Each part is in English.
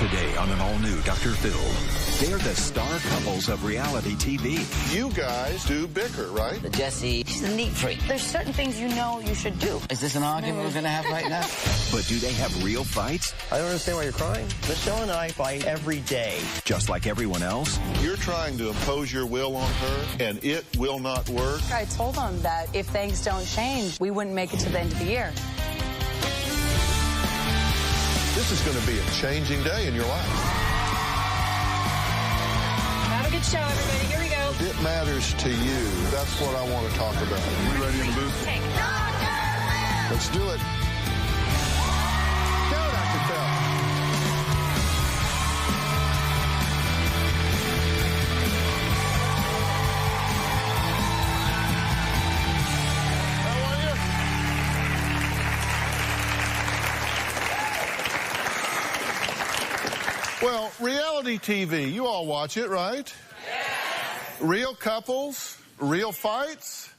Today on an all-new Dr. Phil, they're the star couples of reality TV. You guys do bicker, right? Jessie, she's a neat freak. There's certain things you know you should do. Is this an argument we're going to have right now? But do they have real fights? I don't understand why you're crying. Michelle and I fight every day. Just like everyone else? You're trying to impose your will on her, and it will not work. I told them that if things don't change, we wouldn't make it to the end of the year. This is going to be a changing day in your life. Have a good show, everybody. Here we go. It matters to you. That's what I want to talk about. Are we ready in the booth? Let's do it. Go, Dr. Phil. Well, reality TV, you all watch it, right? Yeah. Real couples, real fights.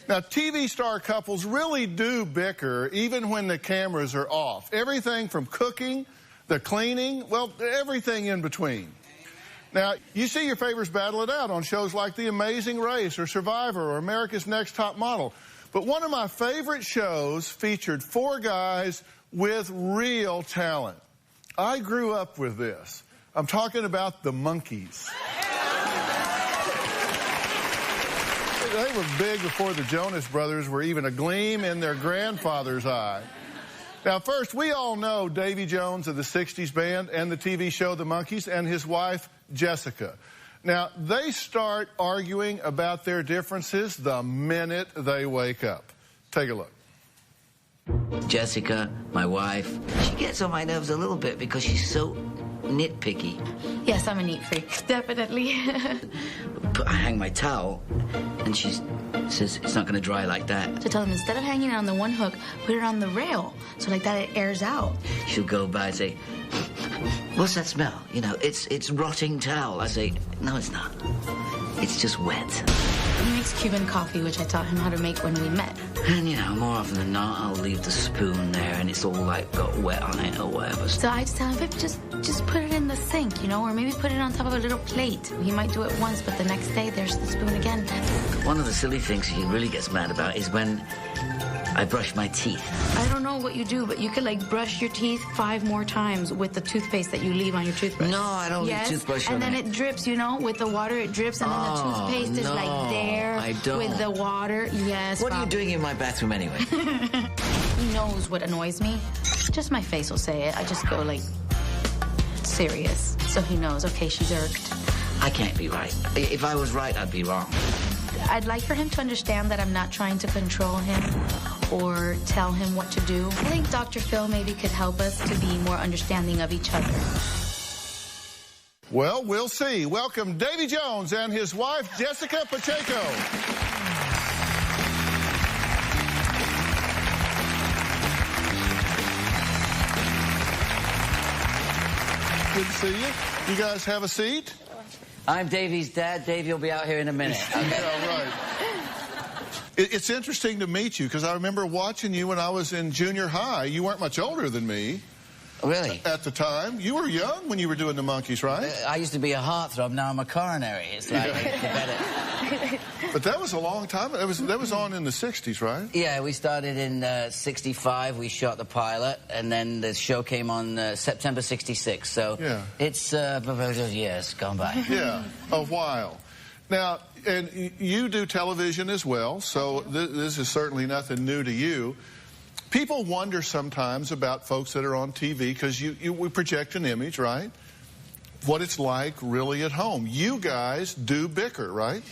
Now, TV star couples really do bicker even when the cameras are off. Everything from cooking, the cleaning, well, everything in between. Now, you see your favorites battle it out on shows like The Amazing Race or Survivor or America's Next Top Model. But one of my favorite shows featured 4 guys with real talent. I grew up with this. I'm talking about the Monkees. They were big before the Jonas Brothers were even a gleam in their grandfather's eye. Now, first, we all know Davy Jones of the 60s band and the TV show The Monkees and his wife, Jessica. Now, they start arguing about their differences the minute they wake up. Take a look. Jessica, my wife, she gets on my nerves a little bit because she's so nitpicky. Yes, I'm a neat freak, definitely. I hang my towel, and she says it's not going to dry like that. To tell them, instead of hanging it on the one hook, put it on the rail, so like that it airs out. She'll go by and say, what's that smell? You know, it's rotting towel. I say, no, it's not. It's just wet. He makes Cuban coffee, which I taught him how to make when we met. And, you know, more often than not, I'll leave the spoon there and it's all, like, got wet on it or whatever. So I just tell him, babe, just put it in the sink, you know, or maybe put it on top of a little plate. He might do it once, but the next day, there's the spoon again. One of the silly things he really gets mad about is when I brush my teeth. I don't know what you do, but you could, like, brush your teeth 5 more times with the toothpaste that you leave on your toothbrush. No, I don't leave toothbrush on and then it. It drips, you know, with the water, it drips, and then the toothpaste is, like, there I don't. with the water. Yes, What are you doing in my bathroom anyway? He knows what annoys me. Just my face will say it. I just go, like, serious. So he knows, okay, she's irked. I can't be right. If I was right, I'd be wrong. I'd like for him to understand that I'm not trying to control him or tell him what to do. I think Dr. Phil maybe could help us to be more understanding of each other. Well, we'll see. Welcome Davy Jones and his wife, Jessica Pacheco. Good to see you. You guys have a seat? I'm Davy's dad. Davy will be out here in a minute. Yeah, right. It's interesting to meet you because I remember watching you when I was in junior high. You weren't much older than me. Really? At the time. You were young when you were doing the Monkees, right? I used to be a heartthrob. Now I'm a coronary. It's like, But that was a long time. That was on in the 60s, right? Yeah, we started in 65. We shot the pilot, and then the show came on September 66. So yeah. It's years gone by. Yeah, a while. Now, and you do television as well, so this is certainly nothing new to you. People wonder sometimes about folks that are on TV because we project an image, right? What it's like really at home. You guys do bicker, right?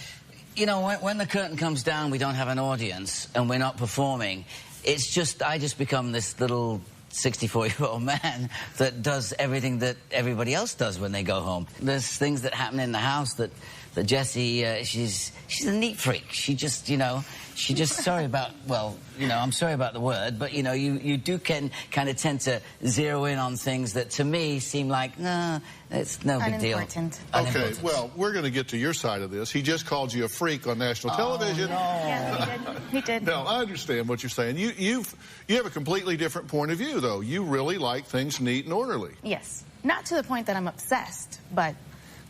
You know, when the curtain comes down, we don't have an audience and we're not performing. It's just, I just become this little 64-year-old man that does everything that everybody else does when they go home. There's things that happen in the house that that Jessie, she's a neat freak. She just, you know, sorry about, well, you know, I'm sorry about the word, but, you know, you do kind of tend to zero in on things that to me seem like, nah, it's no big deal. Okay, well, we're going to get to your side of this. He just called you a freak on national television. No. Yeah, he did. No, I understand what you're saying. You have a completely different point of view, though. You really like things neat and orderly. Yes. Not to the point that I'm obsessed, but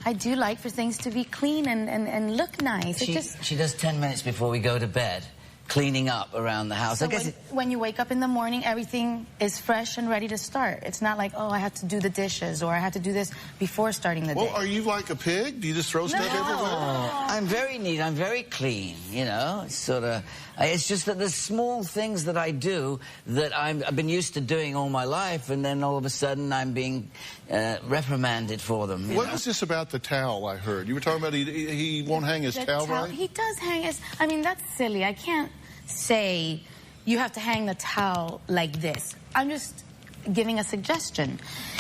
I do like for things to be clean and look nice. She does 10 minutes before we go to bed, cleaning up around the house. So I guess when you wake up in the morning, everything is fresh and ready to start. It's not like, oh, I have to do the dishes or I have to do this before starting the day. Well, are you like a pig? Do you just throw stuff everywhere? I'm very neat. I'm very clean, you know. It's sort of... It's just that there's small things that I do that I've been used to doing all my life, and then all of a sudden I'm being reprimanded for them. What is this about the towel I heard? You were talking about he won't hang his towel right? He does hang his... I mean, that's silly. I can't say you have to hang the towel like this. I'm just giving a suggestion.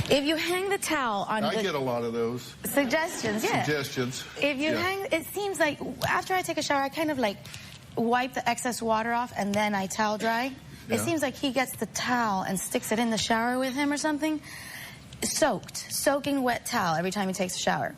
If you hang the towel on... I get a lot of those. Suggestions, yeah. Suggestions. If you hang... It seems like after I take a shower, I kind of like... wipe the excess water off and then I towel dry. Yeah. It seems like he gets the towel and sticks it in the shower with him or something. Soaking wet towel every time he takes a shower.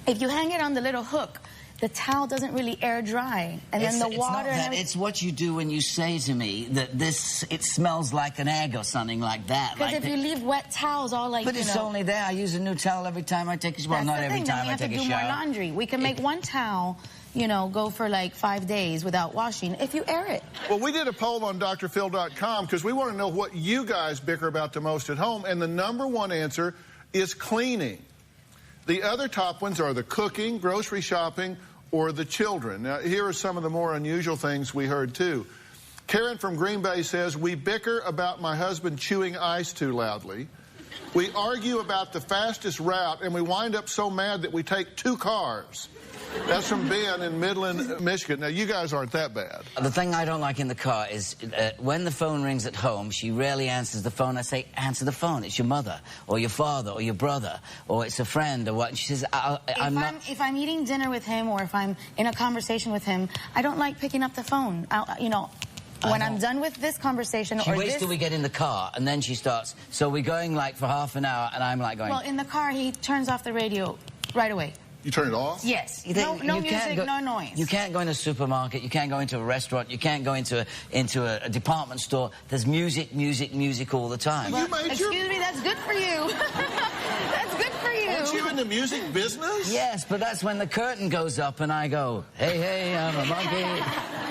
If you hang it on the little hook, the towel doesn't really air dry, and then the water... It's not that, it's what you do when you say to me that it smells like an egg or something like that. Because if you leave wet towels all like, but it's only there. I use a new towel every time I take a shower. Well, not every time I take a shower. We have to do more laundry. We can make one towel, you know, go for like 5 days without washing if you air it. Well, we did a poll on drphil.com because we want to know what you guys bicker about the most at home, and the #1 answer is cleaning. The other top ones are the cooking, grocery shopping, or the children. Now, here are some of the more unusual things we heard, too. Karen from Green Bay says, we bicker about my husband chewing ice too loudly. We argue about the fastest route, and we wind up so mad that we take 2 cars. That's from Ben in Midland, Michigan. Now, you guys aren't that bad. The thing I don't like in the car is when the phone rings at home, she rarely answers the phone. I say, answer the phone. It's your mother or your father or your brother or it's a friend or what. And she says, if I'm eating dinner with him or if I'm in a conversation with him, I don't like picking up the phone. You know, when I'm done with this conversation she waits till we get in the car and then she starts, so we're going like for half an hour and I'm like going... Well, in the car, he turns off the radio right away. You turn it off? Yes. No music, no noise. You can't go in a supermarket. You can't go into a restaurant. You can't go into a department store. There's music all the time. Well, excuse me, that's good for you. That's good for you. Aren't you in the music business? Yes, but that's when the curtain goes up and I go, hey, I'm a monkey.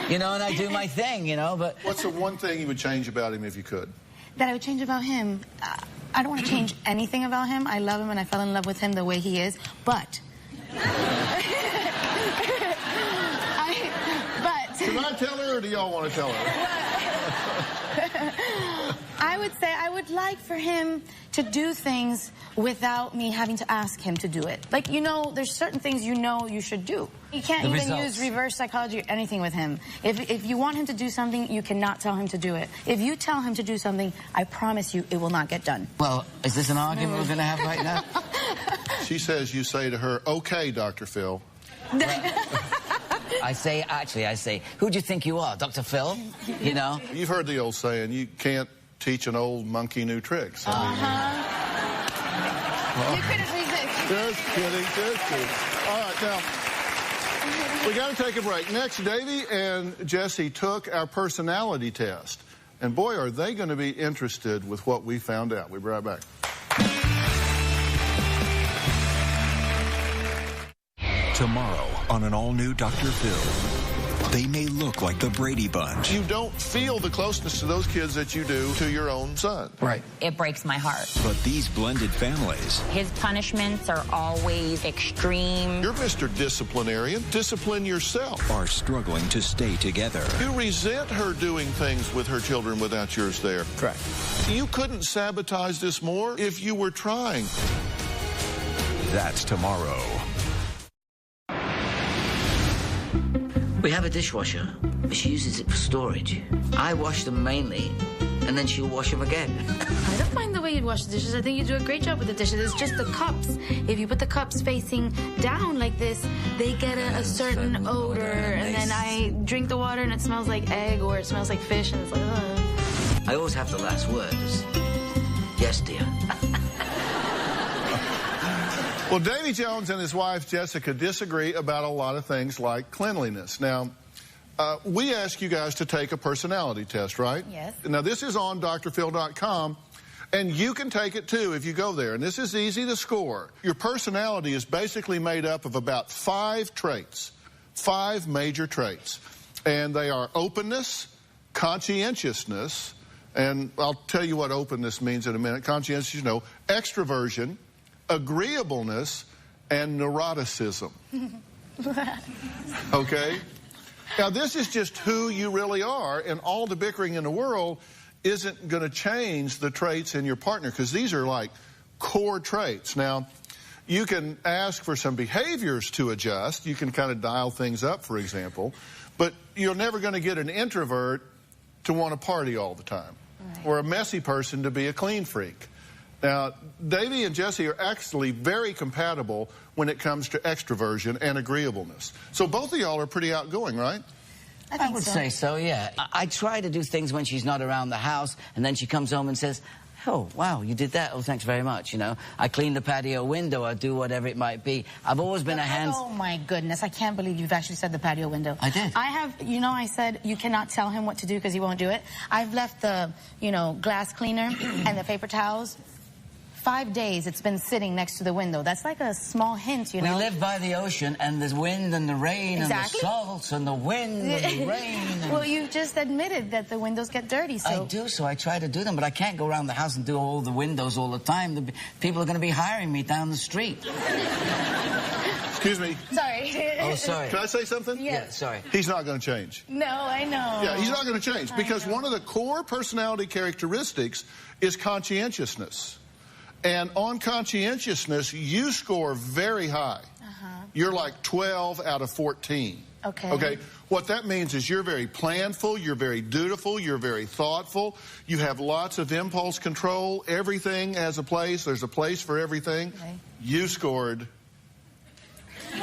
You know, and I do my thing, you know, but... What's the one thing you would change about him if you could? That I would change about him? I don't want to change anything about him. I love him and I fell in love with him the way he is, but... Can I tell her, or do y'all want to tell her? I would say I would like for him to do things without me having to ask him to do it. Like, you know, there's certain things you know you should do. You can't even use reverse psychology or anything with him. If you want him to do something, you cannot tell him to do it. If you tell him to do something, I promise you it will not get done. Well, is this an argument we're going to have right now? She says you say to her, okay, Dr. Phil. I say, who do you think you are, Dr. Phil? You know? You've heard the old saying, you can't teach an old monkey new tricks. You couldn't resist. Just kidding. All right, now, we got to take a break. Next, Davey and Jessie took our personality test. And boy, are they going to be interested with what we found out. We'll be right back. Tomorrow on an all-new Dr. Phil, they may look like the Brady Bunch. You don't feel the closeness to those kids that you do to your own son. Right. It breaks my heart. But these blended families... His punishments are always extreme. You're Mr. Disciplinarian. Discipline yourself. ...are struggling to stay together. You resent her doing things with her children without yours there. Correct. You couldn't sabotage this more if you were trying. That's tomorrow. We have a dishwasher, but she uses it for storage. I wash them mainly, and and then she'll wash them again. I don't mind the way you wash the dishes. I think you do a great job with the dishes. It's just the cups. If you put the cups facing down like this, they get a certain odor, and then I drink the water and it smells like egg or it smells like fish, and it's like, ugh. I always have the last word. Yes, dear. Well, Davy Jones and his wife, Jessica, disagree about a lot of things like cleanliness. Now, we ask you guys to take a personality test, right? Yes. Now, this is on drphil.com, and you can take it, too, if you go there. And this is easy to score. Your personality is basically made up of about 5 traits, 5 major traits. And they are openness, conscientiousness, and I'll tell you what openness means in a minute. Conscientious, you know, extroversion, agreeableness, and neuroticism. Okay? Now, this is just who you really are, and all the bickering in the world isn't going to change the traits in your partner, because these are like core traits. Now, you can ask for some behaviors to adjust. You can kind of dial things up, for example, but you're never going to get an introvert to want to party all the time, or a messy person to be a clean freak. Now, Davy and Jessie are actually very compatible when it comes to extroversion and agreeableness. So both of y'all are pretty outgoing, right? I would say so, yeah. I try to do things when she's not around the house, and then she comes home and says, oh, wow, you did that? Oh, thanks very much, you know. I clean the patio window, I do whatever it might be. I've always been a hands... Oh, my goodness, I can't believe you've actually said the patio window. I did. I have, you know, I said you cannot tell him what to do because he won't do it. I've left the, you know, glass cleaner and the paper towels. 5 days it's been sitting next to the window. That's like a small hint, you know. We live by the ocean, and the wind and the rain Exactly. and the salts and the wind and the rain. And... Well, you just admitted that the windows get dirty, so... I do, so I try to do them, but I can't go around the house and do all the windows all the time. People are going to be hiring me down the street. Excuse me. Sorry. Oh, sorry. Can I say something? Yeah, sorry. He's not going to change. No, I know. Yeah, he's not going to change, because one of the core personality characteristics is conscientiousness. And on conscientiousness, you score very high. You're like 12 out of 14. Okay. Okay. What that means is you're very planful, you're very dutiful, you're very thoughtful, you have lots of impulse control, everything has a place, there's a place for everything. Okay. You scored 3.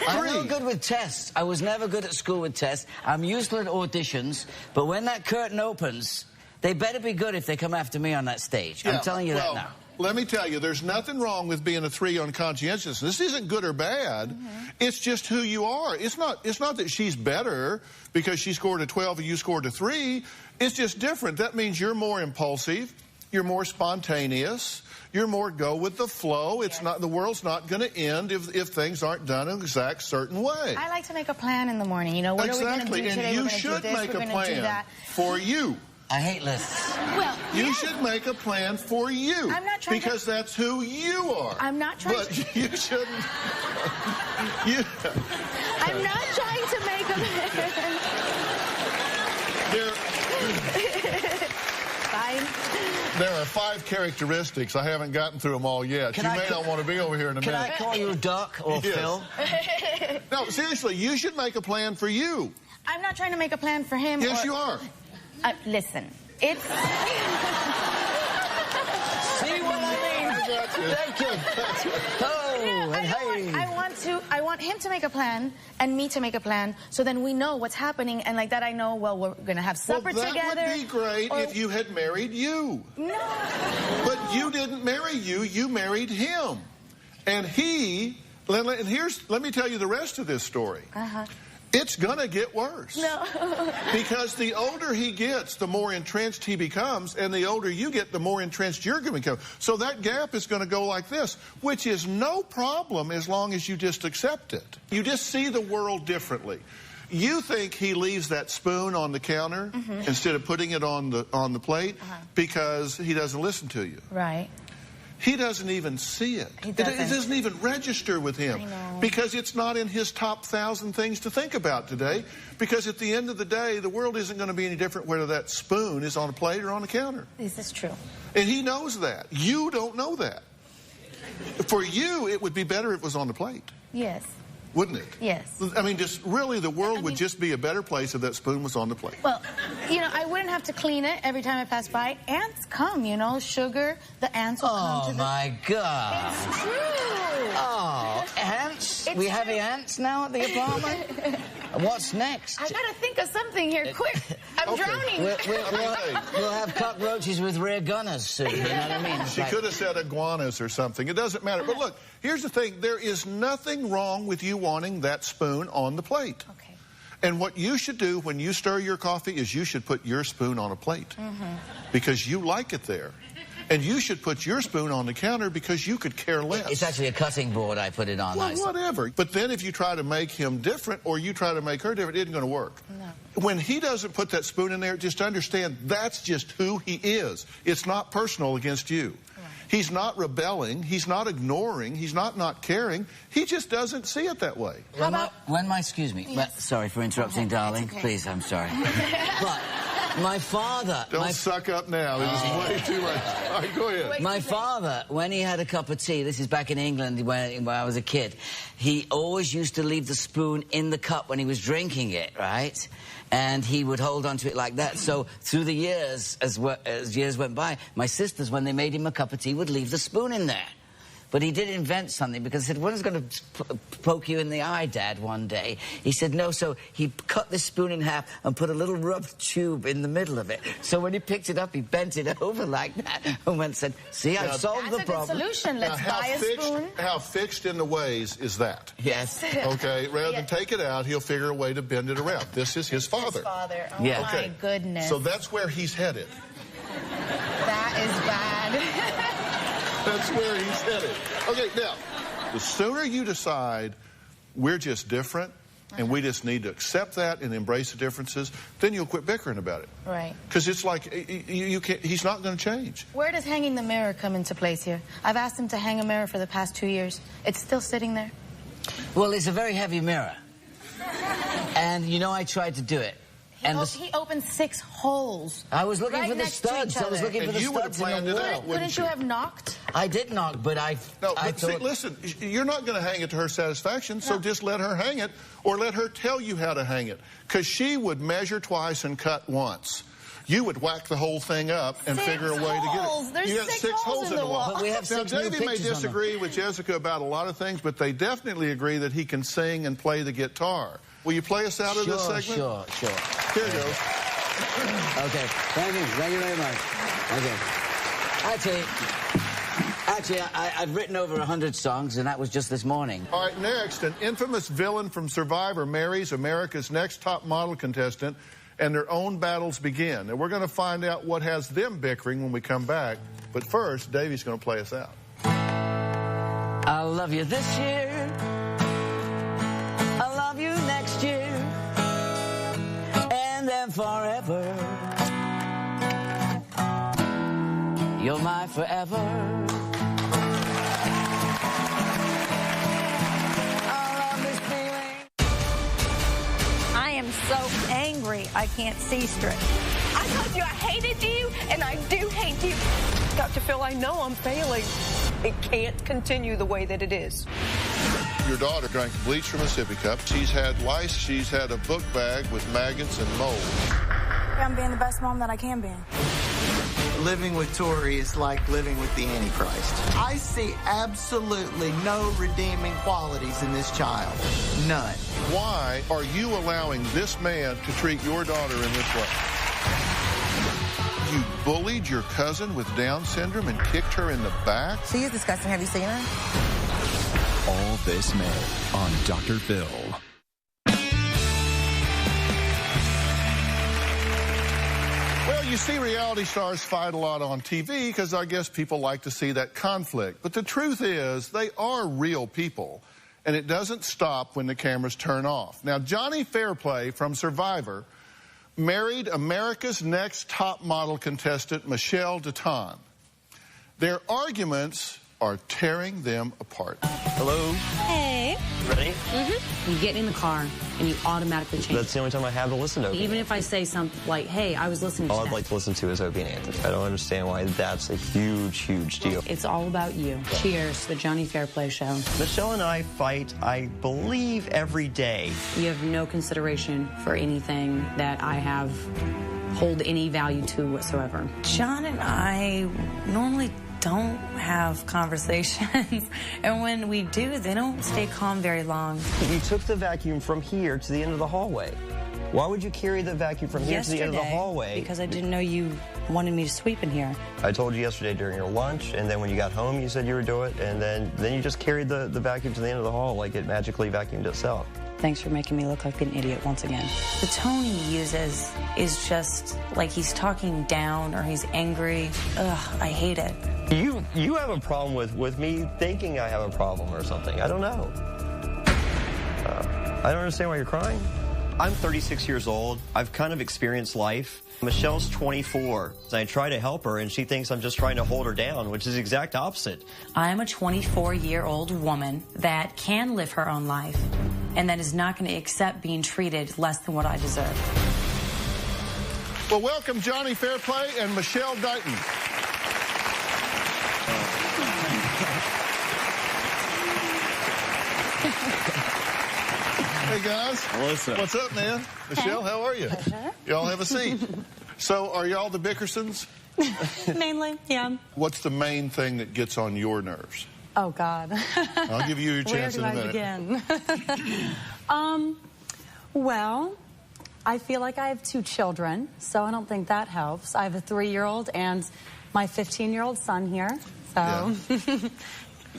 I'm no good with tests. I was never good at school with tests. I'm useless at auditions, but when that curtain opens, they better be good if they come after me on that stage. Yeah, I'm telling you that now. Let me tell you, there's nothing wrong with being a 3 on conscientiousness. This isn't good or bad. It's just who you are. It's not that she's better because she scored a 12 and you scored a 3. It's just different. That means you're more impulsive, you're more spontaneous, you're more go with the flow. It's not, the world's not going to end if things aren't done in an exact certain way. I like to make a plan in the morning. You know, what are we going to do today? And you We're gonna should do this, make we're a gonna do plan that. for you. I hate lists. Well, You should make a plan for you. I'm not trying because that's who you are. I'm not trying but to... you shouldn't... I'm not trying to make a plan. Fine. There are 5 characteristics. I haven't gotten through them all yet. You may not want to be over here in a minute. Can I call you Doc or Phil? No, seriously, you should make a plan for you. I'm not trying to make a plan for him. Yes, you are. Listen, it's... See what I mean? Thank you. Oh, and hey. I want him to make a plan and me to make a plan, so then we know what's happening, and like that I know, well, we're going to have supper together. That would be great if you had married you. No. But you didn't marry you, you married him. And let me tell you the rest of this story. It's going to get worse. No. Because the older he gets, the more entrenched he becomes, and the older you get, the more entrenched you're going to become. So that gap is going to go like this, which is no problem as long as you just accept it. You just see the world differently. You think he leaves that spoon on the counter instead of putting it on the plate because he doesn't listen to you. Right. He doesn't even see it. It doesn't even register with him because it's not in his top 1,000 things to think about today, because at the end of the day, the world isn't going to be any different whether that spoon is on a plate or on a counter. This is true. And he knows that. You don't know that. For you, it would be better if it was on the plate. Yes. wouldn't it? Yes. I mean, just really, the world would just be a better place if that spoon was on the plate. Well, you know, I wouldn't have to clean it every time I pass by. Ants come, you know, sugar, the ants will come to Oh, my God. It's true. Oh, ants? It's We true. have ants now at the apartment? What's next? I gotta think of something here, quick. I'm drowning. We'll have cockroaches with rear gunners soon, you know what I mean? It's She like- could have said iguanas or something. It doesn't matter. But look, here's the thing. There is nothing wrong with you wanting that spoon on the plate. Okay. And what you should do when you stir your coffee is you should put your spoon on a plate. Because you like it there. And you should put your spoon on the counter because you could care less. It's actually a cutting board I put it on. Well, whatever. But then if you try to make him different or you try to make her different, it isn't going to work. No. When he doesn't put that spoon in there, just understand that's just who he is. It's not personal against you. Right. He's not rebelling. He's not ignoring. He's not caring. He just doesn't see it that way. Excuse me. Yes. Sorry for interrupting, darling. okay. Please, I'm sorry. But my father... Don't suck up now. It was way too late. All right, go ahead. My father, when he had a cup of tea, this is back in England when I was a kid, he always used to leave the spoon in the cup when he was drinking it, right? And he would hold onto it like that. So through the years, as years went by, my sisters, when they made him a cup of tea, would leave the spoon in there. But he did invent something because he said, "What is going to poke you in the eye, Dad?" one day. He said, "No." So he cut this spoon in half and put a little rubber tube in the middle of it. So when he picked it up, he bent it over like that and went and said, "See, I've solved the problem." That's a good solution. Let's buy a spoon. How fixed in the ways is that? Yes. Okay, rather than take it out, he'll figure a way to bend it around. This is his father. His father. Oh, Yeah. my goodness. So that's where he's headed. That is bad. That's where he's headed. Okay, now, the sooner you decide we're just different and we just need to accept that and embrace the differences, then you'll quit bickering about it. Right. Because it's like you can't, he's not going to change. Where does hanging the mirror come into place here? I've asked him to hang a mirror for the past 2 years. It's still sitting there. Well, it's a very heavy mirror. And, you know, I tried to do it. He opened 6 holes. I was looking right for the next to studs. each I was other. looking for And the you would have studs in planned the it wall. out, wouldn't Couldn't you have knocked? I did knock, but I See, thought... listen, you're not going to hang it to her satisfaction, so just let her hang it or let her tell you how to hang it. Because she would measure twice and cut once. You would whack the whole thing up and 6 figure a way to get holes. it. There's You got 6 holes in the wall. But we have Now, 6 new Davey may pictures on them. disagree with Jessica about a lot of things, but they definitely agree that he can sing and play the guitar. Will you play us out of this segment? Sure. Here it goes. Okay, thank you very much. Okay. Actually, I've written over 100 songs, and that was just this morning. All right, next, an infamous villain from Survivor marries America's next top model contestant, and their own battles begin. And we're going to find out what has them bickering when we come back. But first, Davey's going to play us out. I'll love you this year. I'll love you next year. And then forever. You're my forever. I love this feeling. I am so angry I can't see straight. I told you I hated you, and I do hate you. Dr. Phil, I know I'm failing. It can't continue the way that it is. Your daughter drank bleach from a sippy cup. She's had lice. She's had a book bag with maggots and mold. I'm being the best mom that I can be. Living with Tori is like living with the Antichrist. I see absolutely no redeeming qualities in this child. None. Why are you allowing this man to treat your daughter in this way? You bullied your cousin with Down syndrome and kicked her in the back? She is disgusting. Have you seen her? All this May on Dr. Phil. Well, you see reality stars fight a lot on TV because I guess people like to see that conflict. But the truth is, they are real people, and it doesn't stop when the cameras turn off. Now, Johnny Fairplay from Survivor married America's next top model contestant, Michelle Deton. Their arguments are tearing them apart. Hello? Hey. Ready? You get in the car and you automatically change. That's the only time I have to listen to Opie. Even if I say something like, hey, I was listening to All that. I'd like to listen to is Opie and Anthony. I don't understand why that's a huge, huge deal. It's all about you. Cheers to the Johnny Fairplay Show. Michelle and I fight, I believe, every day. You have no consideration for anything that I hold any value to whatsoever. John and I normally don't have conversations, and when we do, they don't stay calm very long. You took the vacuum from here to the end of the hallway. Why would you carry the vacuum from here to the end of the hallway? Because I didn't know you wanted me to sweep in here. I told you yesterday during your lunch, and then when you got home, you said you would do it, and then you just carried the vacuum to the end of the hall like it magically vacuumed itself. Thanks for making me look like an idiot once again. The tone he uses is just like he's talking down or he's angry. Ugh, I hate it. You have a problem with me thinking I have a problem or something. I don't know. I don't understand why you're crying. I'm 36 years old. I've kind of experienced life. Michelle's 24. I try to help her, and she thinks I'm just trying to hold her down, which is the exact opposite. I'm a 24-year-old woman that can live her own life and that is not going to accept being treated less than what I deserve. Well, welcome Johnny Fairplay and Michelle Dighton. Hey, guys. What's up, man? Michelle, how are you? Y'all have a seat. So, are y'all the Bickersons? Mainly, yeah. What's the main thing that gets on your nerves? Oh, God. I'll give you your chance in a minute. Where do I begin? Well, I feel like I have 2 children, so I don't think that helps. I have a 3-year-old and my 15-year-old son here, so... Yeah.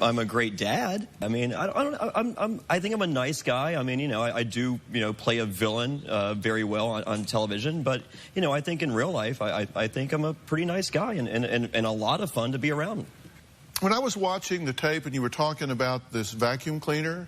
I'm a great dad. I mean, I think I'm a nice guy. I mean, you know, I do, you know, play a villain very well on television. But, you know, I think in real life, I think I'm a pretty nice guy and a lot of fun to be around. When I was watching the tape and you were talking about this vacuum cleaner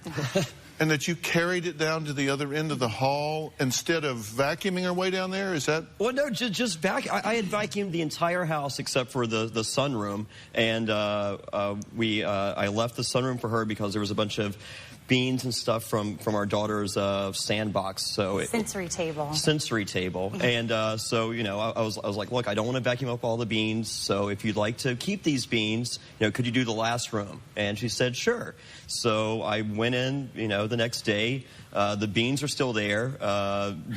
and that you carried it down to the other end of the hall instead of vacuuming our way down there, is that? Well, no, just vacuum. I had vacuumed the entire house except for the sunroom, and I left the sunroom for her because there was a bunch of beans and stuff from our daughter's sandbox. So sensory table. And so, you know, I was like, look, I don't want to vacuum up all the beans, so if you'd like to keep these beans, you know, could you do the last room? And she said, sure. So I went in, you know, the next day. The beans are still there.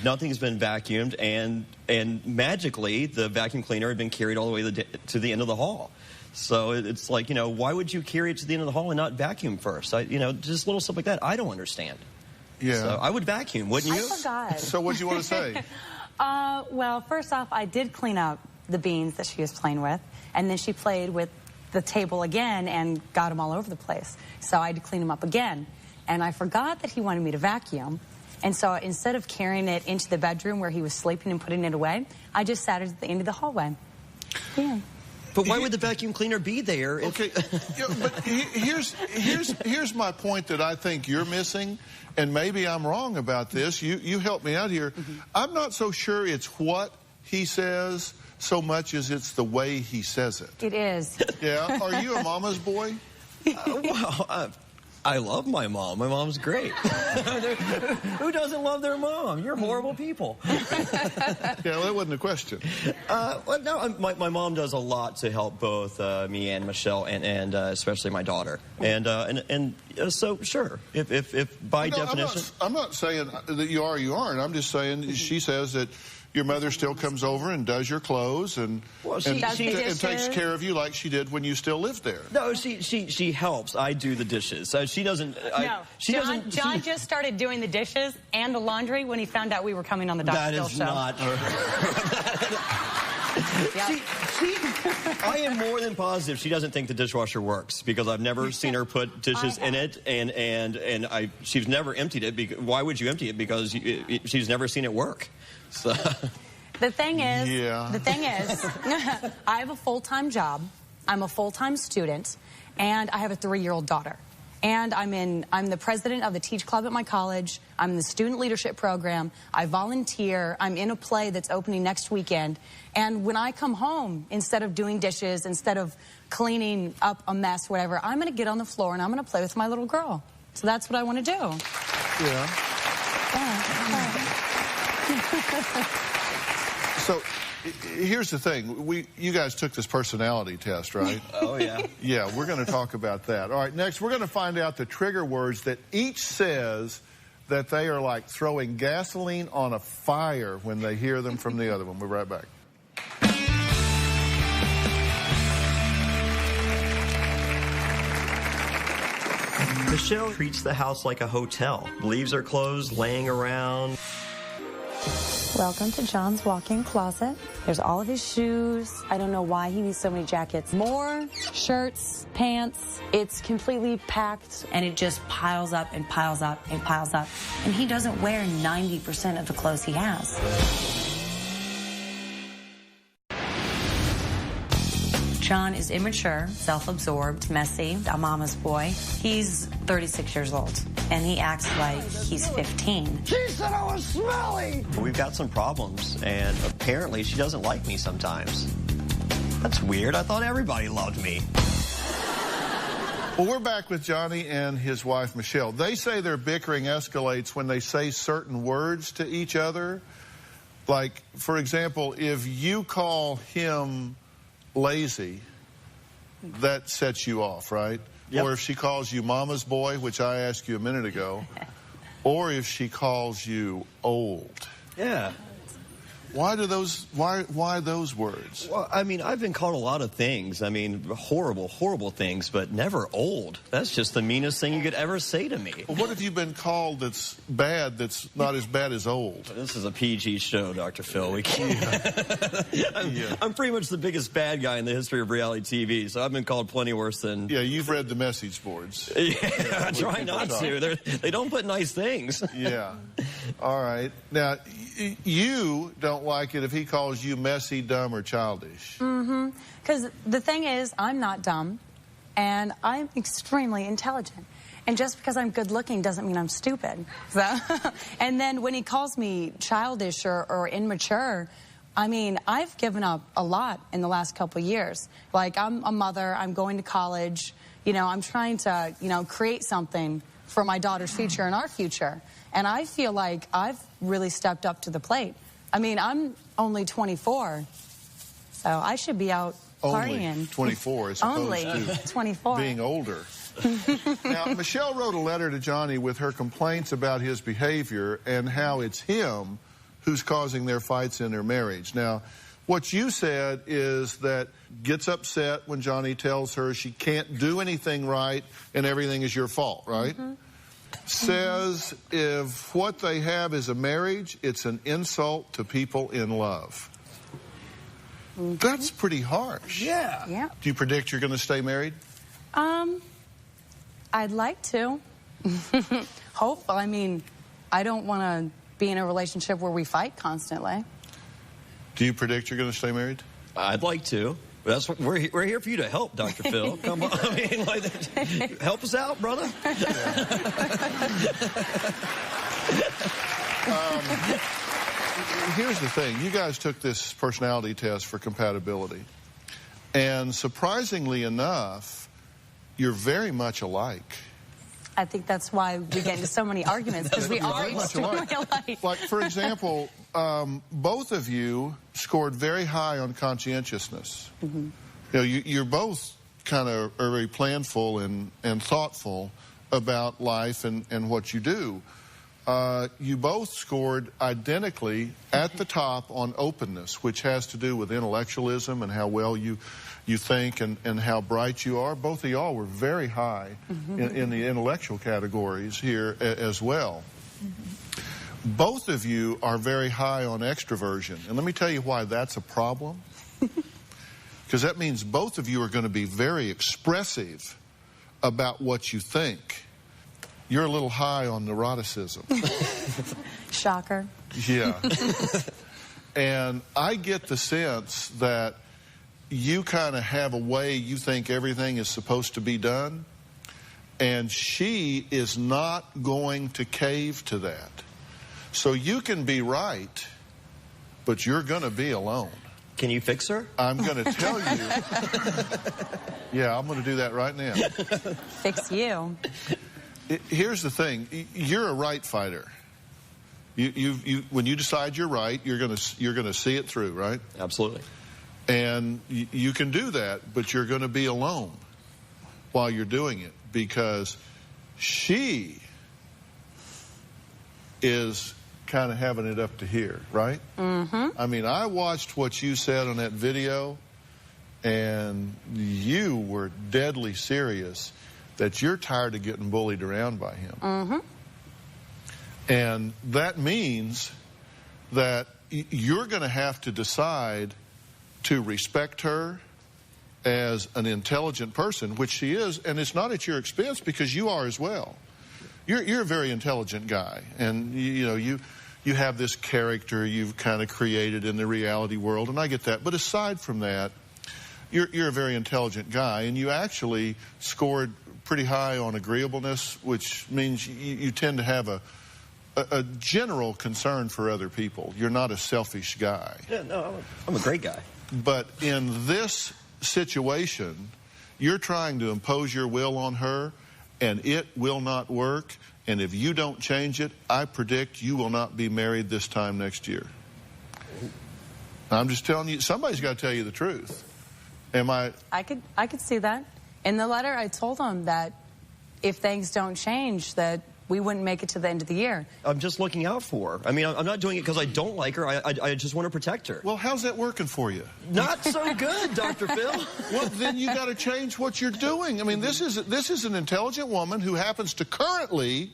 Nothing's been vacuumed, and magically the vacuum cleaner had been carried all the way to the end of the hall. So it's like, you know, why would you carry it to the end of the hall and not vacuum first? You know, just little stuff like that. I don't understand. Yeah. So I would vacuum, wouldn't you? I forgot. So what do you want to say? Well, first off, I did clean up the beans that she was playing with, and then she played with the table again and got them all over the place. So I had to clean them up again. And I forgot that he wanted me to vacuum. And so instead of carrying it into the bedroom where he was sleeping and putting it away, I just sat it at the end of the hallway. Yeah. But why would the vacuum cleaner be there? Okay, yeah, but here's my point that I think you're missing, and maybe I'm wrong about this. You help me out here. I'm not so sure it's what he says so much as it's the way he says it. It is. Yeah. Are you a mama's boy? Well, I love my mom. My mom's great. Who doesn't love their mom? You're horrible people. Yeah, well, that wasn't a question. Well, no, my mom does a lot to help both me and Michelle, and especially my daughter. And so, sure, if by definition... I'm not saying that you are or you aren't. I'm just saying she says that your mother still comes over and does your clothes and takes care of you like she did when you still lived there. No, she helps. I do the dishes. She doesn't. John just started doing the dishes and the laundry when he found out we were coming on the Dr. Phil show. That is not. I am more than positive she doesn't think the dishwasher works because I've never seen her put dishes in it, and she's never emptied it. Why would you empty it? Because she's never seen it work. So. The thing is, I have a full-time job. I'm a full-time student, and I have a 3-year-old daughter. And I'm the president of the Teach Club at my college. I'm in the student leadership program. I volunteer. I'm in a play that's opening next weekend. And when I come home, instead of doing dishes, instead of cleaning up a mess, whatever, I'm going to get on the floor and I'm going to play with my little girl. So that's what I want to do. Yeah. So here's the thing. You guys took this personality test, right? Oh, yeah. Yeah, we're going to talk about that. All right, next we're going to find out the trigger words that each says that they are like throwing gasoline on a fire when they hear them from the other one. We'll be right back. Michelle treats the house like a hotel. Leaves her clothes laying around. Welcome to John's walk-in closet. There's all of his shoes. I don't know why he needs so many jackets. More shirts, pants. It's completely packed, and it just piles up and piles up and piles up. And he doesn't wear 90% of the clothes he has. John is immature, self-absorbed, messy, a mama's boy. He's 36 years old, and he acts like he's 15. She said I was smelly! We've got some problems, and apparently she doesn't like me sometimes. That's weird. I thought everybody loved me. Well, we're back with Johnny and his wife, Michelle. They say their bickering escalates when they say certain words to each other. Like, for example, if you call him lazy, that sets you off, right? Yep. Or if she calls you mama's boy, which I asked you a minute ago, or if she calls you old. Yeah. Why those words? Well, I mean, I've been called a lot of things. I mean, horrible, horrible things, but never old. That's just the meanest thing you could ever say to me. Well, what have you been called that's bad, that's not as bad as old? This is a PG show, Dr. Phil. We can't. I'm pretty much the biggest bad guy in the history of reality TV, so I've been called plenty worse than... Yeah, you've read the message boards. I try not to. They don't put nice things. Yeah. All right. Now, you don't like it if he calls you messy, dumb, or childish. Mm-hmm. Because the thing is, I'm not dumb, and I'm extremely intelligent. And just because I'm good-looking doesn't mean I'm stupid. So, and then when he calls me childish or immature, I mean, I've given up a lot in the last couple of years. Like, I'm a mother, I'm going to college, you know, I'm trying to, you know, create something for my daughter's future and our future. And I feel like I've really stepped up to the plate. I mean, I'm only 24, so I should be out partying. Only 24 as opposed only to 24. being older. Now, Michelle wrote a letter to Johnny with her complaints about his behavior and how it's him who's causing their fights in their marriage. Now, what you said is that gets upset when Johnny tells her she can't do anything right and everything is your fault, right? Mm-hmm. Says if what they have is a marriage, it's an insult to people in love. Mm-hmm. That's pretty harsh. Yeah. Do you predict you're going to stay married? I'd like to. Hopefully. I mean, I don't want to be in a relationship where we fight constantly. Do you predict you're going to stay married? I'd like to. That's what we're here for you to help, Dr. Phil. Come on, I mean, like, help us out, brother. Here's the thing. You guys took this personality test for compatibility. And surprisingly enough, you're very much alike. I think that's why we get into so many arguments, because we are extremely alike. Like, for example, both of you scored very high on conscientiousness. Mm-hmm. You know, you're both kind of very planful and thoughtful about life and what you do. You both scored identically at the top on openness, which has to do with intellectualism and how well you think and how bright you are. Both of y'all were very high in the intellectual categories here as well. Mm-hmm. Both of you are very high on extroversion. And let me tell you why that's a problem. Because that means both of you are going to be very expressive about what you think. You're a little high on neuroticism. Shocker. Yeah. And I get the sense that you kind of have a way you think everything is supposed to be done, and she is not going to cave to that. So you can be right, but you're going to be alone. Can you fix her? I'm going to tell you. Yeah, I'm going to do that right now. Fix you. here's the thing. You're a right fighter. When you decide you're right, you're gonna see it through, right? Absolutely. And you can do that, but you're going to be alone while you're doing it, because she is kind of having it up to here, right? Mm-hmm. I mean, I watched what you said on that video, and you were deadly serious that you're tired of getting bullied around by him. Mm-hmm. And that means that you're going to have to decide to respect her as an intelligent person, which she is, and it's not at your expense, because you are as well. You're a very intelligent guy, and you have this character you've kind of created in the reality world, and I get that. But aside from that, you're a very intelligent guy, and you actually scored pretty high on agreeableness, which means you tend to have a general concern for other people. You're not a selfish guy. Yeah, no, I'm a great guy. But in this situation, you're trying to impose your will on her, and it will not work. And if you don't change it, I predict you will not be married this time next year. I'm just telling you, somebody's got to tell you the truth. I could see that. In the letter, I told him that if things don't change, that we wouldn't make it to the end of the year. I'm just looking out for her. I mean, I'm not doing it because I don't like her. I just want to protect her. Well, how's that working for you? Not so good, Dr. Phil. Well, then you got to change what you're doing. I mean, this is an intelligent woman who happens to currently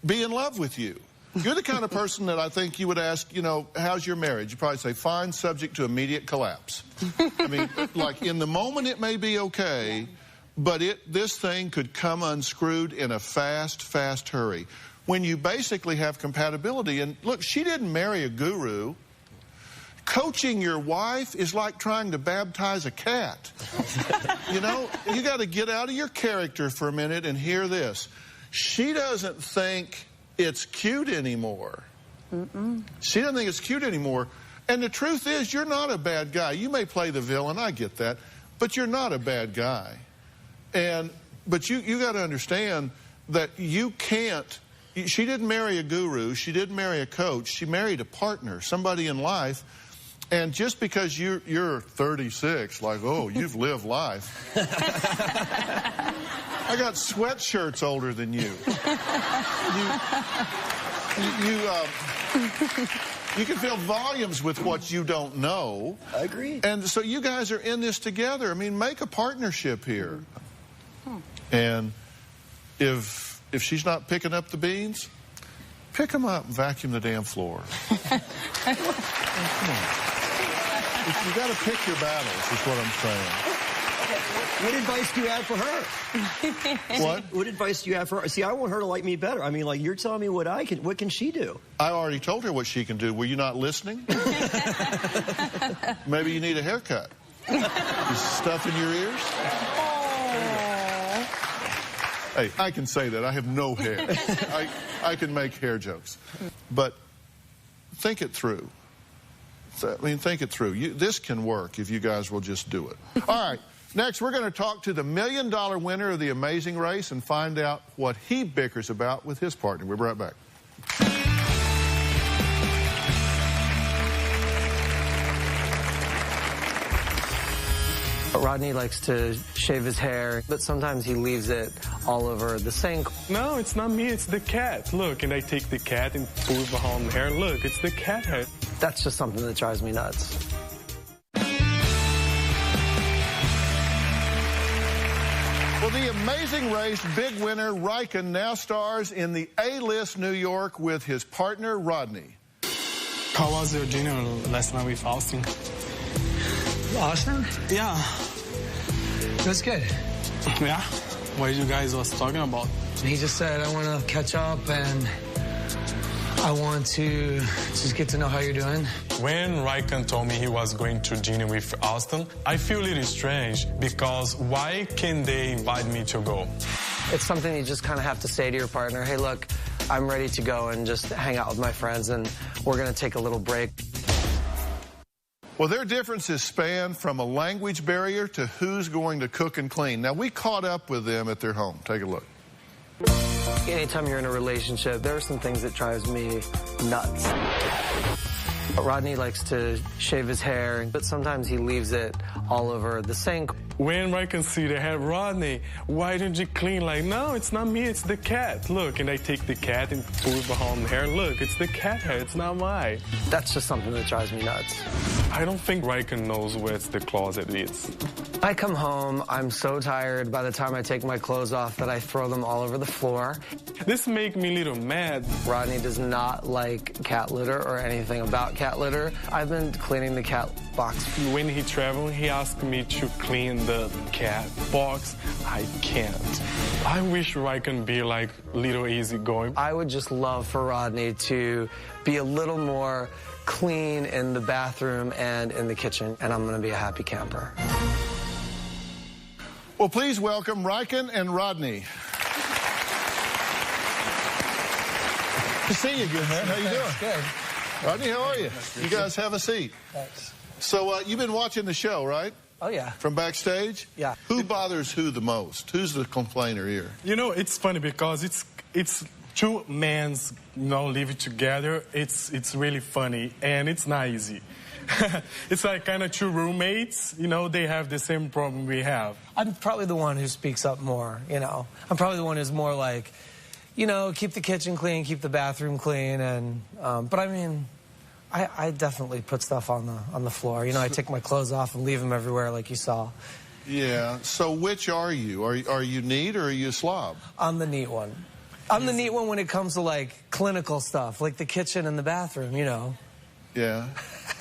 be in love with you. You're the kind of person that I think you would ask, how's your marriage? You probably say, fine, subject to immediate collapse. I mean, like, in the moment it may be okay, but this thing could come unscrewed in a fast hurry. When you basically have compatibility, and look, she didn't marry a guru. Coaching your wife is like trying to baptize a cat. You got to get out of your character for a minute and hear this. She doesn't think it's cute anymore. She doesn't think it's cute anymore. And the truth is, you're not a bad guy. You may play the villain, I get that, but you're not a bad guy. But you got to understand that you can't. She didn't marry a guru. She didn't marry a coach. She married a partner, somebody in life. And just because you're 36, like, oh, you've lived life. I got sweatshirts older than you. You can fill volumes with what you don't know. I agree. And so you guys are in this together. I mean, make a partnership here. And if she's not picking up the beans, pick them up and vacuum the damn floor. Come on. You got to pick your battles, is what I'm saying. What advice do you have for her? What advice do you have for her? See, I want her to like me better. I mean, like, you're telling me what can she do? I already told her what she can do. Were you not listening? Maybe you need a haircut. Is stuff in your ears? Hey, I can say that. I have no hair. I can make hair jokes. But think it through. Think it through. This can work if you guys will just do it. All right. Next, we're going to talk to the $1 million winner of The Amazing Race and find out what he bickers about with his partner. We'll be right back. Rodney likes to shave his hair, but sometimes he leaves it all over the sink. No, it's not me, it's the cat. Look, and I take the cat and pull it behind the hair. Look, it's the cat hair. That's just something that drives me nuts. Well, The Amazing Race big winner Riken now stars in the A-list New York with his partner Rodney. How was your dinner last night with Austin? Austin? Yeah. It was good. Yeah? What you guys was talking about? He just said, I want to catch up and I want to just get to know how you're doing. When Riken told me he was going to dinner with Austin, I feel a little strange because why can't they invite me to go? It's something you just kind of have to say to your partner, hey, look, I'm ready to go and just hang out with my friends and we're going to take a little break. Well, their differences span from a language barrier to who's going to cook and clean. Now, we caught up with them at their home. Take a look. Anytime you're in a relationship, there are some things that drives me nuts. Rodney likes to shave his hair, but sometimes he leaves it all over the sink. When I can see the head, Rodney, why don't you clean? Like, no, it's not me, it's the cat. Look, and I take the cat and pull it behind the hair. Look, it's the cat hair, it's not mine. That's just something that drives me nuts. I don't think Riken knows where the closet is. I come home, I'm so tired by the time I take my clothes off that I throw them all over the floor. This makes me a little mad. Rodney does not like cat litter or anything about cat litter. I've been cleaning the cat box. When he traveled, he asked me to clean the cat box. I can't. I wish Riken be like little easygoing. I would just love for Rodney to be a little more clean in the bathroom and in the kitchen, and I'm going to be a happy camper. Well, please welcome Riken and Rodney. Good to see you again, man. How you doing? Good. Rodney, how are you? You guys have a seat. Thanks. So you've been watching the show, right? Oh, yeah. From backstage? Yeah. Who bothers who the most? Who's the complainer here? You know, it's funny because it's two men, you know, living together. It's really funny, and it's not easy. It's like kind of two roommates, you know, they have the same problem we have. I'm probably the one who speaks up more, you know. I'm probably the one who's more like, you know, keep the kitchen clean, keep the bathroom clean, and but I mean, I definitely put stuff on the floor. You know, I take my clothes off and leave them everywhere, like you saw. Yeah. So which are you? Are you neat or are you a slob? I'm the neat one. I'm the neat one when it comes to like clinical stuff, like the kitchen and the bathroom. You know. Yeah.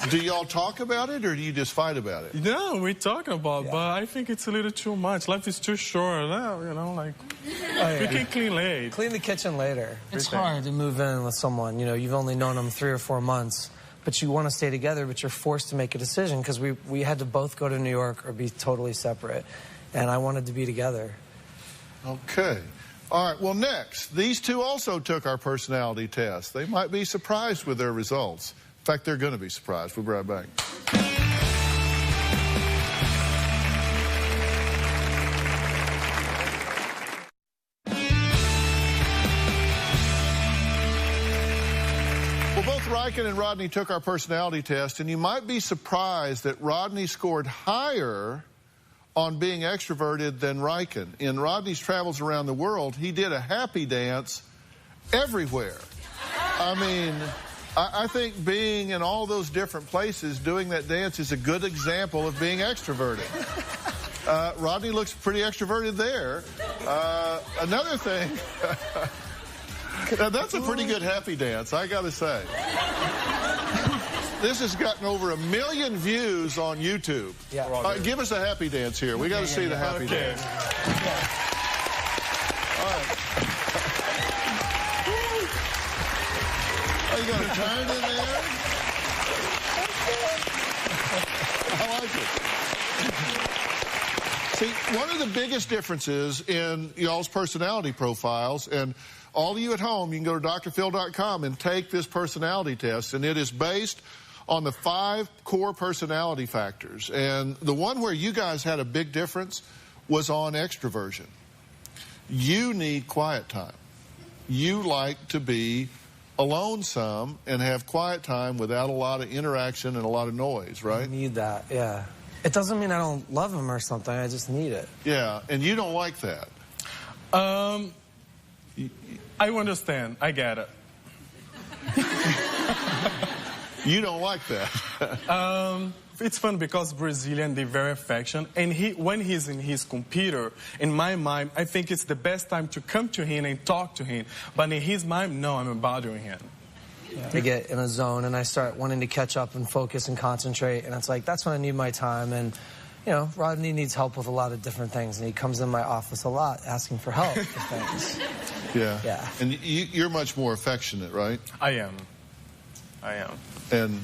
Do y'all talk about it or do you just fight about it? No, we're talking about, but I think it's a little too much. Life is too short, you know, like, we can clean late. Clean the kitchen later. It's hard to move in with someone, you know, you've only known them 3 or 4 months, but you want to stay together, but you're forced to make a decision because we had to both go to New York or be totally separate, and I wanted to be together. Okay. All right, well, next, these two also took our personality test. They might be surprised with their results. In fact, they're going to be surprised. We'll be right back. Well, both Riken and Rodney took our personality test, and you might be surprised that Rodney scored higher on being extroverted than Riken. In Rodney's travels around the world, he did a happy dance everywhere. I mean, I think being in all those different places doing that dance is a good example of being extroverted. Rodney looks pretty extroverted there. Another thing, now that's a pretty good happy dance, I gotta say. This has gotten over 1 million views on YouTube. Yeah. Give us a happy dance here. We gotta see the happy dance. All right. Are you going to turn in there? I like it. See, one of the biggest differences in y'all's personality profiles, and all of you at home, you can go to drphil.com and take this personality test, and it is based on the 5 core personality factors. And the one where you guys had a big difference was on extroversion. You need quiet time. You like to be alone some and have quiet time without a lot of interaction and a lot of noise, right? I need that, yeah. It doesn't mean I don't love him or something, I just need it. Yeah, and you don't like that. I understand, I get it. You don't like that. It's fun because Brazilian, they're very affectionate. And when he's in his computer, in my mind, I think it's the best time to come to him and talk to him. But in his mind, no, I'm bothering him. Yeah. I get in a zone and I start wanting to catch up and focus and concentrate. And it's like, that's when I need my time. And, you know, Rodney needs help with a lot of different things. And he comes in my office a lot asking for help with things. Yeah. Yeah. And you're much more affectionate, right? I am. And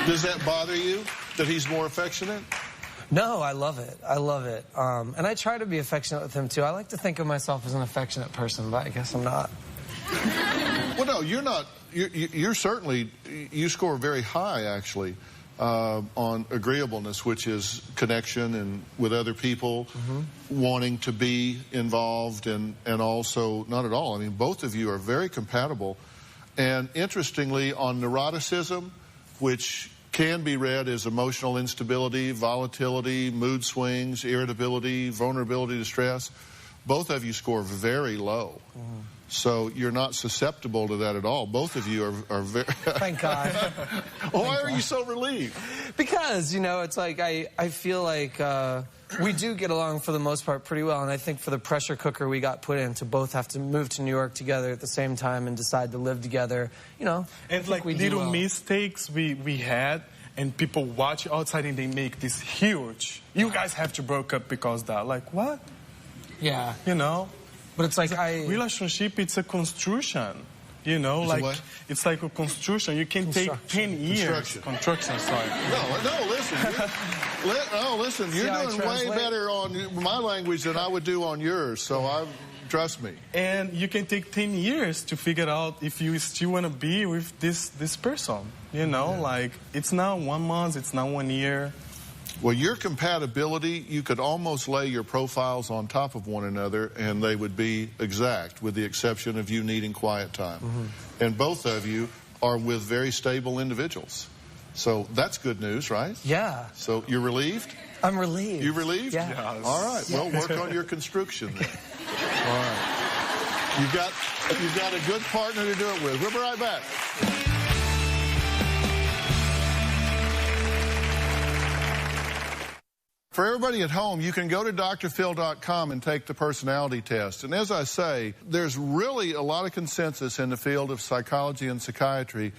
does that bother you, that he's more affectionate? No, I love it. I love it. And I try to be affectionate with him, too. I like to think of myself as an affectionate person, but I guess I'm not. Well, no, you're not. You're certainly, you score very high, actually. on agreeableness, which is connection and with other people, wanting to be involved, and also not at all. I mean, both of you are very compatible. And interestingly, on neuroticism, which can be read as emotional instability, volatility, mood swings, irritability, vulnerability to stress, both of you score very low. So you're not susceptible to that at all. Both of you are very... Thank God. Why are you so relieved? Because, you know, it's like I feel like we do get along for the most part pretty well. And I think for the pressure cooker we got put in to both have to move to New York together at the same time and decide to live together, you know. And like little mistakes we had, and people watch outside and they make this huge. You guys have to break up because of that. Like, what? Yeah. You know? But it's like relationship, it's a construction. You know, like it's like a construction. You can take 10 years. Construction, sorry. No, listen. You're doing way better on my language than I would do on yours. So trust me. And you can take 10 years to figure out if you still want to be with this person. You know, like it's not 1 month, it's not 1 year. Well, your compatibility, you could almost lay your profiles on top of one another and they would be exact, with the exception of you needing quiet time. And both of you are with very stable individuals. So that's good news, right? Yeah. So you're relieved? I'm relieved. You relieved? Yeah. Yes. All right. Well, work on your construction then. All right. You've got a good partner to do it with. We'll be right back. For everybody at home, you can go to drphil.com and take the personality test. And as I say, there's really a lot of consensus in the field of psychology and psychiatry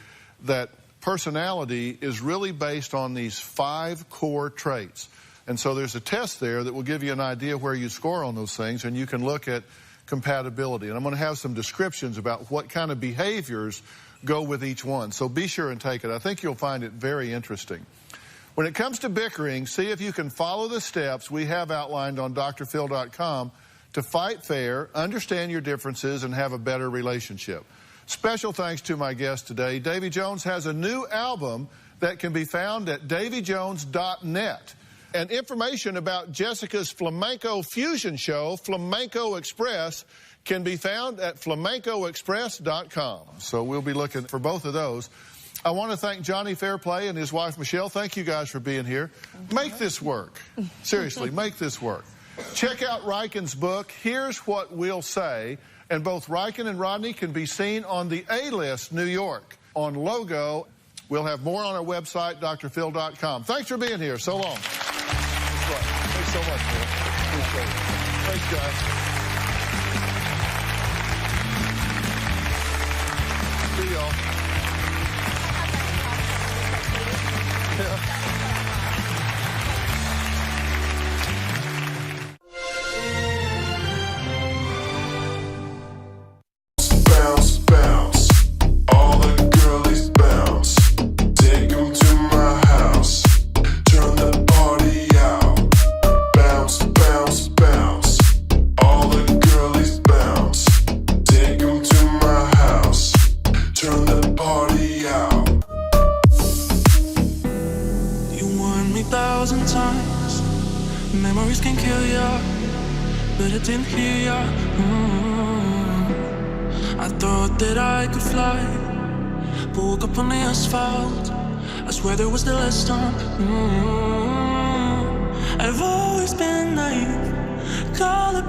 that personality is really based on these 5 core traits. And so there's a test there that will give you an idea where you score on those things, and you can look at compatibility. And I'm going to have some descriptions about what kind of behaviors go with each one. So be sure and take it. I think you'll find it very interesting. When it comes to bickering, see if you can follow the steps we have outlined on drphil.com to fight fair, understand your differences, and have a better relationship. Special thanks to my guest today. Davy Jones has a new album that can be found at davyjones.net. And information about Jessica's Flamenco Fusion show, Flamenco Express, can be found at flamencoexpress.com. So we'll be looking for both of those. I want to thank Johnny Fairplay and his wife, Michelle. Thank you guys for being here. Make this work. Seriously, make this work. Check out Riken's book, Here's What We'll Say. And both Riken and Rodney can be seen on the A-List New York on Logo. We'll have more on our website, drphil.com. Thanks for being here. So long. Thanks so much, man. Appreciate it. Thanks, guys. See y'all. Bounce, bounce, all the girlies bounce. Take them to my house, turn the party out. Bounce, bounce, bounce, all the girlies bounce. Take them to my house, turn the party out. 1,000 times. Memories can kill ya, but I didn't hear ya. I thought that I could fly, but woke up on the asphalt. I swear there was still a storm. I've always been naive. Call it